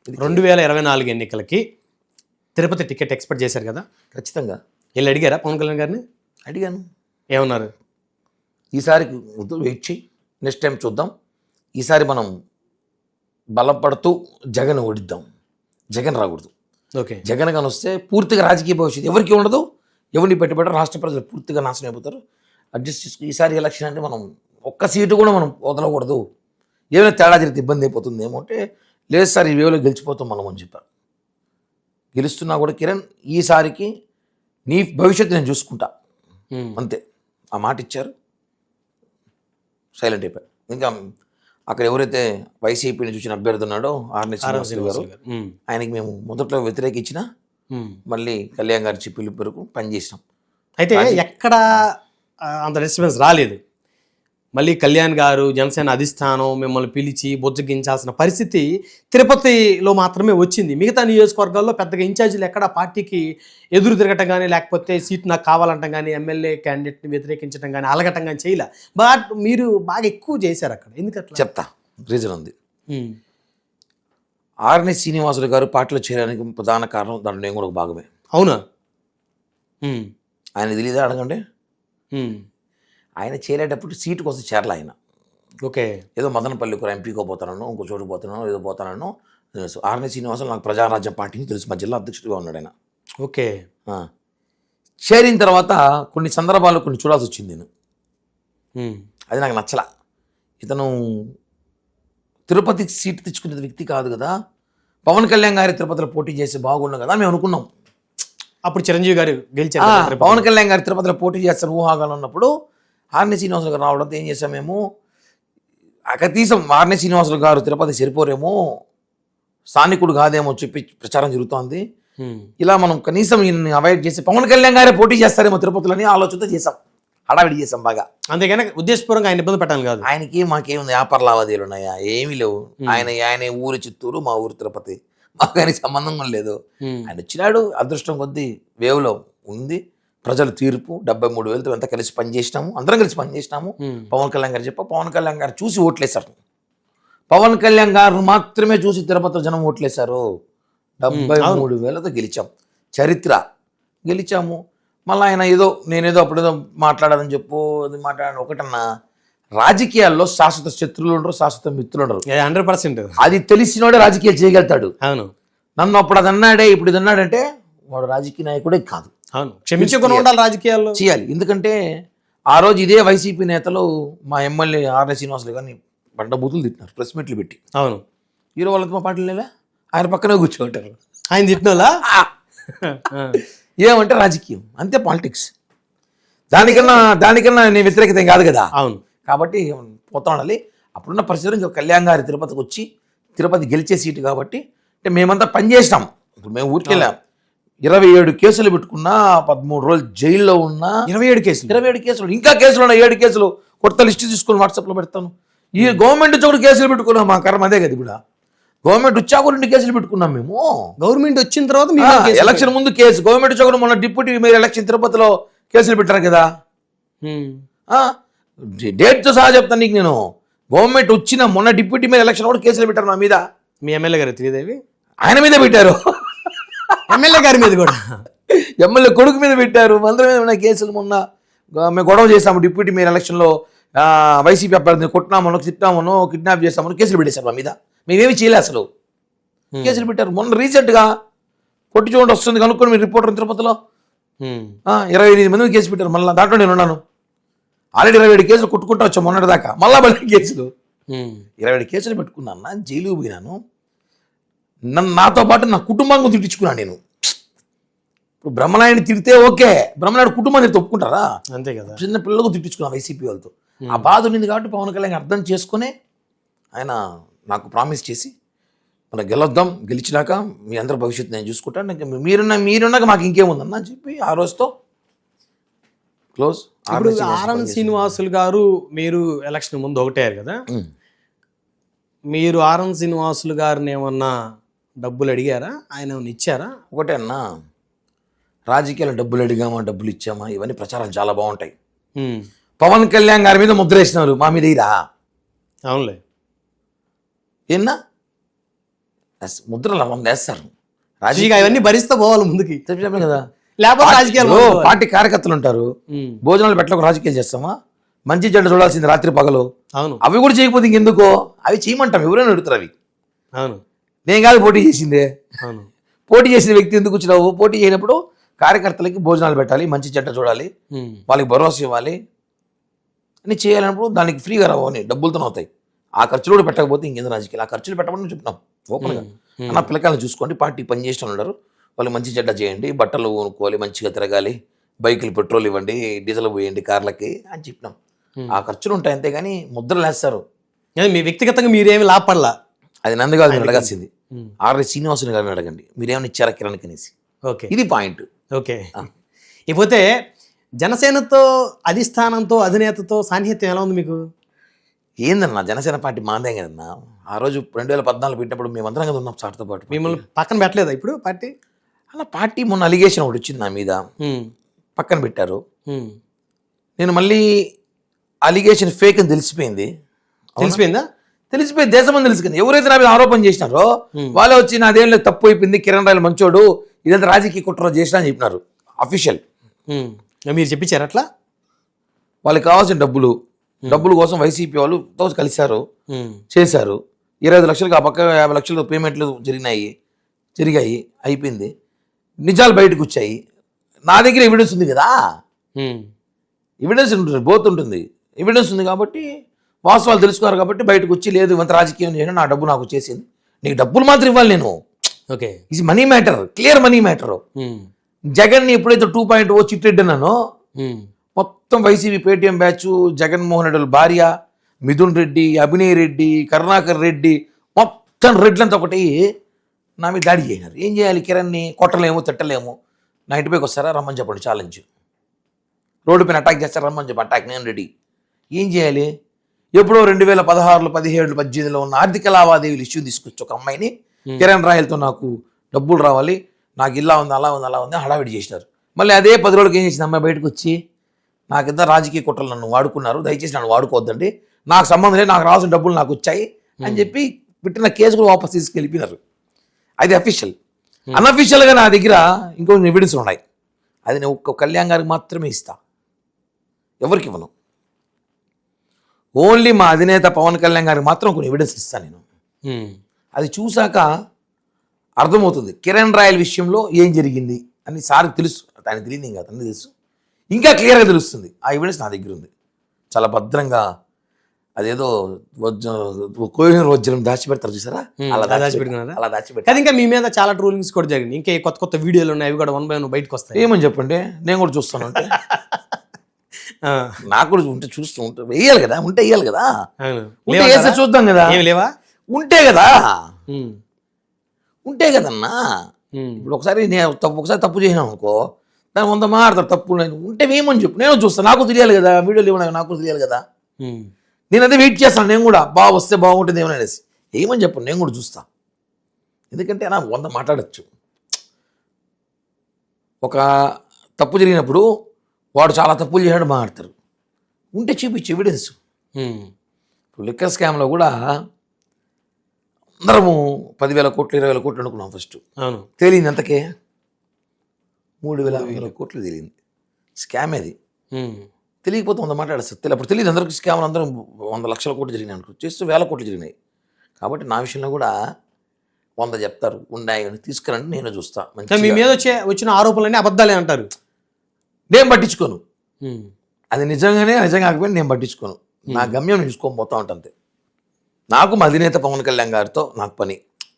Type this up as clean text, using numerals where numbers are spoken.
2024 ఎన్నికలకి Tirupati ticket expect చేశారు కదా? ఖచ్చితంగా వెళ్ళి అడిగారా పవన్ కళ్యాణ్ గారిని? అడిగాను. ఏమన్నారు? ఈసారికి వెయిట్ చేయి, నెక్స్ట్ టైం చూద్దాం. ఈసారి మనం బలపడుతూ జగన్ ఓడిద్దాం. జగన్ రాకూడదు. ఓకే, జగన్ కానీ వస్తే పూర్తిగా రాజకీయ భవిష్యత్తు ఎవరికి ఉండదు. ఎవరిని పెట్టుబడి రాష్ట్ర ప్రజలు పూర్తిగా నాశనం అయిపోతారు. అడ్జస్ట్ చేసుకుని ఈసారి ఎలక్షన్ అంటే మనం ఒక్క సీటు కూడా మనం వదలకూడదు. ఏమైనా తేడా జరిగితే ఇబ్బంది అయిపోతుంది ఏమో అంటే, లేదు సార్ ఈ వేలో గెలిచిపోతాం మనం అని చెప్పారు. గెలుస్తున్నా కూడా కిరణ్ ఈసారికి నీ భవిష్యత్తు నేను చూసుకుంటా అంతే ఆ మాట ఇచ్చారు. సైలెంట్ అయిపోయారు. ఇంకా అక్కడ ఎవరైతే వైసీపీని చూసిన అభ్యర్థి ఉన్నాడో ఆర్ఎస్ శ్రీనివాసులు గారు, ఆయనకి మేము మొదట్లో వ్యతిరేకించిన మళ్ళీ కళ్యాణ్ గారి పిలుపు వరకు పనిచేసినాం. అయితే ఎక్కడ అంత డిస్టర్బెన్స్ రాలేదు. మళ్ళీ కళ్యాణ్ గారు జనసేన అధిష్టానం మిమ్మల్ని పిలిచి బుజ్జగించాల్సిన పరిస్థితి తిరుపతిలో మాత్రమే వచ్చింది. మిగతా నియోజకవర్గాల్లో పెద్దగా ఇన్ఛార్జీలు ఎక్కడ పార్టీకి ఎదురు తిరగటం కానీ, లేకపోతే సీట్ నాకు కావాలంటాం కానీ, ఎమ్మెల్యే క్యాండిడేట్ని వ్యతిరేకించడం కానీ, అలగటం కానీ చేయలే. బట్ మీరు బాగా ఎక్కువ చేశారు అక్కడ. ఎందుకట్లా చెప్తా, రీజన్ ఉంది. ఆర్ఎస్ శ్రీనివాసులు గారు పార్టీలో చేరడానికి ప్రధాన కారణం దాంట్లో నేను కూడా ఒక భాగమే. అవునా? ఆయన తెలియదా అడగండి. ఆయన చేరేటప్పుడు సీటు కోసం చేరలే ఆయన. ఓకే, ఏదో మదనపల్లి కూడా ఎంపీకో పోతానో ఇంకో చోటు పోతానో ఏదో పోతానో తెలుసు. ఆర్ఎస్ శ్రీనివాసులు నాకు ప్రజారాజ్యం పార్టీని తెలుసు, మా జిల్లా అధ్యక్షుడిగా ఉన్నాడు ఆయన. ఓకే, చేరిన తర్వాత కొన్ని సందర్భాల్లో కొన్ని చూడాల్సి వచ్చింది నేను. అది నాకు నచ్చలా. ఇతను తిరుపతి సీట్ తెచ్చుకునే వ్యక్తి కాదు కదా, పవన్ కళ్యాణ్ గారి తిరుపతిలో పోటీ చేసి బాగుండు కదా మేము అనుకున్నాం. అప్పుడు చిరంజీవి గారు గెలిచారు. పవన్ కళ్యాణ్ గారి తిరుపతిలో పోటీ చేస్తారు ఊహాగానం ఉన్నప్పుడు ఆర్ఎస్ శ్రీనివాసులు గారు రావడంతో ఏం చేసాం మేము, కనీసం ఆర్ఎస్ శ్రీనివాసులు గారు తిరుపతి సరిపోరేమో, స్థానికుడు కాదేమో చెప్పి ప్రచారం జరుగుతోంది. ఇలా మనం కనీసం ఈయన్ని అవాయిడ్ చేసి పవన్ కళ్యాణ్ గారే పోటీ చేస్తారేమో తిరుపతిలోని ఆలోచనతో చేసాం, హడావిడి చేసాం బాగా. అంతేగాని ఉద్దేశపూర్వకంగా ఆయన ఇబ్బంది పెట్టాలి కాదు. ఆయనకి మాకేముంది వ్యాపార లావాదేవీలు ఉన్నాయా? ఏమీ లేవు. ఆయన ఊరు చిత్తూరు, మా ఊరు తిరుపతి, మాకు ఆయనకి సంబంధం లేదు. ఆయన వచ్చినాడు, అదృష్టం కొద్దీ వేవ్లో ఉంది. ప్రజల తీర్పు 73,000తో ఎంత కలిసి పనిచేసినాము, అందరం కలిసి పనిచేసినాము. పవన్ కళ్యాణ్ గారు పవన్ కళ్యాణ్ గారు చూసి ఓట్లేశారు. పవన్ కళ్యాణ్ గారు మాత్రమే చూసి తిరుపతిలో జనం ఓట్లేశారు. 73,000తో గెలిచాం. చరిత్ర గెలిచాము. మళ్ళీ ఆయన నేనేదో అప్పుడేదో మాట్లాడాలని మాట్లాడాను. ఒకటన్నా, రాజకీయాల్లో శాశ్వత శత్రువులు ఉండరు, శాశ్వత మిత్రులు ఉండరు. 100% అది తెలిసినోడే రాజకీయాలు చేయగలుగుతాడు. అవును, నన్ను అప్పుడు అది అన్నాడే ఇప్పుడు ఇది అన్నాడంటే వాడు రాజకీయ నాయకుడే కాదు. అవును, క్షమించుకుని ఉండాలి, రాజకీయాల్లో చేయాలి. ఎందుకంటే ఆ రోజు ఇదే వైసీపీ నేతలు మా ఎమ్మెల్యే ఆర్ఎస్ శ్రీనివాసులు గారిని బండ బూతులు తిట్టినారు ప్రెస్ మీట్లు పెట్టి. అవును, హీరో వాళ్ళతో మా పార్టీలు లేదా, ఆయన పక్కనే కూర్చోంటారు. ఆయన తిట్టినోళ్ళా? ఏమంటే రాజకీయం అంతే, పాలిటిక్స్. దానికన్నా నేను వ్యతిరేకత కాదు కదా. అవును, కాబట్టి పోతా ఉండాలి. అప్పుడున్న పరిస్థితులు ఇంకా కళ్యాణ్ గారి తిరుపతికి వచ్చి తిరుపతి గెలిచే సీటు కాబట్టి అంటే మేమంతా పనిచేసినాం. ఇప్పుడు మేము ఊరికి వెళ్ళాం, 27 కేసులు పెట్టుకున్నా, 13 రోజులు జైల్లో ఉన్నా. 27 కేసులు, ఇంకా కేసులు ఉన్నాయి. 7 కేసులు కొత్త లిస్ట్ తీసుకొని వాట్సాప్లో పెడతాను. ఈ గవర్నమెంట్ వచ్చి కూడా కేసులు పెట్టుకున్నాం. మా కర్మ అదే కదా. ఇప్పుడు గవర్నమెంట్ వచ్చాక 2 కేసులు పెట్టుకున్నాం మేము. గవర్నమెంట్ వచ్చిన తర్వాత ఎలక్షన్ ముందు కేసు, గవర్నమెంట్ వచ్చాక మొన్న డిప్యూటీ మేయర్ ఎలక్షన్ తిరుపతిలో కేసులు పెట్టారు కదా. డేట్తో సహా చెప్తాను నీకు నేను. గవర్నమెంట్ వచ్చిన మొన్న డిప్యూటీ మేయర్ ఎలక్షన్ కూడా కేసులు పెట్టారు నా మీద. మీ ఎమ్మెల్యే గారు శ్రీదేవి ఆయన మీద పెట్టారు, ఎమ్మెల్యే గారి మీద కూడా, ఎమ్మెల్యే కొడుకు మీద పెట్టారు, అందరి మీద ఉన్నాయి కేసులు. మొన్న మేము గొడవ చేస్తాము డిప్యూటీ మేయర్ ఎలక్షన్లో, వైసీపీ అభ్యర్థిని కొట్టినామనో, తిట్టామనో, కిడ్నాప్ చేస్తామనో కేసులు పెట్టేశారు మా మీద. మేమేమి చేయలే అసలు, కేసులు పెట్టారు. మొన్న రీసెంట్గా కొట్టి చూడండి వస్తుంది కనుక్కొని మీరు రిపోర్టర్ తిరుపతిలో 28 మంది కేసు పెట్టారు. మళ్ళీ దాంట్లో నేను ఉన్నాను. ఆల్రెడీ 27 కేసులు కొట్టుకుంటా వచ్చాం మొన్నటి దాకా. మళ్ళా మళ్ళీ కేసులు 27 కేసులు పెట్టుకున్నా, జైలుకు పోయినాను. నాతో పాటు నా కుటుంబాన్ని తిట్టించుకున్నాను నేను. ఇప్పుడు బ్రహ్మనాయుడిని తిడితే ఓకే, బ్రహ్మనాయుడు కుటుంబాన్ని ఒప్పుకుంటారా? అంతే కదా. చిన్న పిల్లలకు తిట్టించుకున్నాను వైసీపీ వాళ్ళతో. ఆ బాధ ఉంది కాబట్టి పవన్ కళ్యాణ్ అర్థం చేసుకుని ఆయన నాకు ప్రామిస్ చేసి మనం గెలొద్దాం, గెలిచినాక మీ అందరి భవిష్యత్తు నేను చూసుకుంటాను, మీరున్నాక మాకు ఇంకేముందన్న చెప్పి ఆ రోజుతో క్లోజ్. ఇప్పుడు ఆర్ఎస్ శ్రీనివాసులు గారు మీరు ఎలక్షన్ ముందు ఒకటే కదా, మీరు ఆర్ఎస్ శ్రీనివాసులు గారిని ఏమన్నా డబ్బులు అడిగారా? ఆయన ఏమన్నా ఇచ్చారా? ఒకటే అన్న, రాజకీయాలు డబ్బులు అడిగామా, డబ్బులు ఇచ్చామా, ఇవన్నీ ప్రచారాలు చాలా బాగుంటాయి. పవన్ కళ్యాణ్ గారి మీద ముద్ర వేసినారు, మా మీద ఇరా. అవునులే. ఏన్నా ముద్రలు వంద వేస్తారు ఇక అవన్నీ భరిస్తూ పోవాలి ముందుకి, చెప్పాను కదా. లేకపోతే రాజకీయాలు ఓ పార్టీ కార్యకర్తలు ఉంటారు, భోజనాలు పెట్టలకు రాజకీయాలు చేస్తామా? మంచి చెడ్డ చూడాల్సింది రాత్రి పగలు. అవును అవి కూడా చేయకపోతే ఇంకెందుకో? అవి చేయమంటాం, ఎవరైనా అడుగుతారు అవి. అవును నేను కాదు పోటీ చేసిందే. అవును పోటీ చేసిన వ్యక్తి ఎందుకు వచ్చినావు? పోటీ చేయనప్పుడు కార్యకర్తలకి భోజనాలు పెట్టాలి, మంచి చెడ్డ చూడాలి, వాళ్ళకి భరోసా ఇవ్వాలి అని చేయాలన్నప్పుడు దానికి ఫ్రీగా రావని డబ్బులతో అవుతాయి. ఆ ఖర్చులు కూడా పెట్టకపోతే ఇంకేందో రాజకీయాలు. ఆ ఖర్చులు పెట్టమని చెప్తున్నాం ఓపెన్గా. అన్న పిల్లకాయలు చూసుకోండి, పార్టీ పనిచేసిన ఉన్నారు, వాళ్ళు మంచి చెడ్డ చేయండి, బట్టలు కొనుక్కోవాలి, మంచిగా తిరగాలి, బైకులు పెట్రోల్ ఇవ్వండి, డీజిల్ పోయండి కార్లకి అని చెప్పినాం. ఆ ఖర్చులు ఉంటాయి అంతేగాని ముద్రలు వేస్తారు. మీ వ్యక్తిగతంగా మీరేమి లాభపడలా? అది నందు కాదు మీరు అడగాల్సింది, ఆర్ఐ శ్రీనివాసుని గారిని అడగండి, మీరేమైనా ఇచ్చారా కిరణ్ కనేసి. ఓకే ఇది పాయింట్. ఓకే ఇకపోతే జనసేనతో అధిష్టానంతో అధినేతతో సాన్నిహిత్యం ఎలా ఉంది మీకు? ఏందన్నా జనసేన పార్టీ మాదే కదన్నా. ఆ రోజు 2014 పెట్టినప్పుడు మేమందరం కదా ఉన్నాం సార్తో పాటు. మిమ్మల్ని పక్కన పెట్టలేదా ఇప్పుడు పార్టీ? అలా పార్టీ మొన్న అలిగేషన్ ఒకటి వచ్చింది నా మీద, పక్కన పెట్టారు. నేను మళ్ళీ అలిగేషన్ ఫేక్ అని తెలిసిపోయింది. తెలిసిపోయి దేశం తెలుసుకుంది. ఎవరైతే నా మీద ఆరోపణ చేసినారో వాళ్ళే వచ్చి నాదేం లేదు, తప్పు అయిపోయింది, కిరణ్ రాయల్ మంచోడు, ఇదంతా రాజకీయ కుట్ర చేసినా అని చెప్పినారు. అఫీషియల్ మీరు చెప్పించారు అట్లా? వాళ్ళకి కావాల్సిన డబ్బుల కోసం వైసీపీ వాళ్ళు కలిశారు, చేశారు. 25 లక్షలకు ఆ పక్క 50 లక్షలు పేమెంట్లు జరిగాయి, అయిపోయింది. నిజాలు బయటకు వచ్చాయి. నా దగ్గర ఎవిడెన్స్ ఉంది కదా, ఎవిడెన్స్ ఉంటుంది, బోత్ ఉంటుంది, ఎవిడెన్స్ ఉంది కాబట్టి వాస్తవాలు తెలుసుకున్నారు కాబట్టి బయటకు వచ్చి లేదు ఇంత రాజకీయం చేయను, నా డబ్బు నాకు వచ్చేసింది, నీకు డబ్బులు మాత్రం ఇవ్వాలి నేను. ఓకే ఇది money matter, clear money matter. జగన్ని ఎప్పుడైతే 2.0 చిట్టెడ్డినానో మొత్తం YCP Paytm batch, Jaganmohan Reddy భార్య మిథున్ రెడ్డి, అభినయ్ రెడ్డి, కరుణాకర్ రెడ్డి, మొత్తం రెడ్లంతా ఒకటి నా మీద దాడి చేయనారు. ఏం చేయాలి? కిరణ్ని కొట్టలేము, తిట్టలేము. నా ఇంటిపైకి వస్తారా రమ్మని చెప్పండి, ఛాలెంజ్. రోడ్డు పైన అటాక్ చేస్తారా రమ్మని చెప్పి, అటాక్ నేను రెడీ. ఏం చేయాలి? ఎప్పుడో 2016, 17, 18లో ఉన్న ఆర్థిక లావాదేవీలు ఇష్యూ తీసుకొచ్చి ఒక అమ్మాయిని కిరణ్ రాయల్తో నాకు డబ్బులు రావాలి, నాకు ఇలా ఉంది, అలా ఉంది హడావిడి చేసినారు. మళ్ళీ అదే 10 రోజులకి ఏం చేసింది అమ్మాయి బయటకు వచ్చి, నాకింత రాజకీయ కుట్రలు నన్ను వాడుకున్నారు, దయచేసి నన్ను వాడుకోవద్దండి, నాకు సంబంధం లేదు, నాకు రావాల్సిన డబ్బులు నాకు వచ్చాయి అని చెప్పి పెట్టిన కేసు కూడా వాపస్ తీసుకెళ్ళిపోయినారు. అది అఫీషియల్. అన్అఫీషియల్గా నా దగ్గర ఇంకొక ఎవిడెన్స్ ఉన్నాయి. అది నేను ఒక్క కళ్యాణ్ గారికి మాత్రమే ఇస్తా, ఎవరికి ఇవ్వను. ఓన్లీ మా అధినేత పవన్ కళ్యాణ్ గారికి మాత్రం కొన్ని ఎవిడెన్స్ ఇస్తాను నేను. అది చూశాక అర్థమవుతుంది కిరణ్ రాయల్ విషయంలో ఏం జరిగింది అని. సార్కి తెలుసు, ఆయన తెలియదు కాదు, అన్నీ తెలుసు, ఇంకా క్లియర్గా తెలుస్తుంది. ఆ ఎవిడెన్స్ నా దగ్గర ఉంది, చాలా భద్రంగా. అదేదో కోహినూర్ వజ్రం దాచిపెడతారు చూసారా, అలా దాచిపెట్టారు. కానీ ఇంకా మీ మీద చాలా ట్రోలింగ్స్ కూడా జరిగింది, ఇంకా కొత్త వీడియోలు ఉన్నాయి, అవి కూడా 1 by 1 బయటకు వస్తాయి. ఏమని చెప్పండి, నేను కూడా చూస్తాను. అంటే నాకు కూడా ఉంటే చూస్తూ ఉంటే వేయాలి కదా, ఉంటే వేయాలి కదా, వేస్తే చూద్దాం కదా. లేవా? ఉంటే కదా, ఉంటే కదన్నా. ఇప్పుడు ఒకసారి తప్పు చేసినాం అనుకో, దాని 100 మాట్లాడతారు, తప్పు ఉంటే వేయమని చెప్పు, నేను చూస్తాను, నాకు తెలియాలి కదా, వీడియోలు ఏమన్నా నాకు తెలియాలి కదా. నేను అదే వెయిట్ చేస్తాను, నేను కూడా వస్తే బాగుంటుంది ఏమన్నా అనేసి ఏమని చెప్పు, నేను కూడా చూస్తా. ఎందుకంటే నా 100 మాట్లాడచ్చు. ఒక తప్పు జరిగినప్పుడు వాడు చాలా తప్పులు చేశాడు మాట్లాడతారు, ఉంటే చూపించి ఎవిడెన్స్. ఇప్పుడు లిక్కర్ స్కామ్లో కూడా అందరము 10,000 కోట్లు 20,000 కోట్లు అనుకున్నాం ఫస్ట్. అవును, తేలింది ఎంతకే? 3,000 కోట్లు తేలింది. స్కామ్ అది. తెలియకపోతే 100 మాట్లాడేస్తారు. అప్పుడు తెలియదు అందరికి స్కామ్లు, అందరూ 100 లక్షల కోట్లు జరిగినాయి అనుకో, చేస్తూ 1,000 కోట్లు జరిగినాయి. కాబట్టి నా విషయంలో కూడా 100 చెప్తారు, ఉన్నాయి తీసుకురండి, నేను చూస్తా. మీ మీద వచ్చిన ఆరోపణలన్నీ అబద్ధాలే అంటారు. నేను పట్టించుకోను, అది నిజంగా కాకపోయినా నేను పట్టించుకోను. నా గమ్యం చూసుకొని పోతా ఉంటుంది. నాకు మా అధినేత పవన్ కళ్యాణ్ గారితో నాకు పని.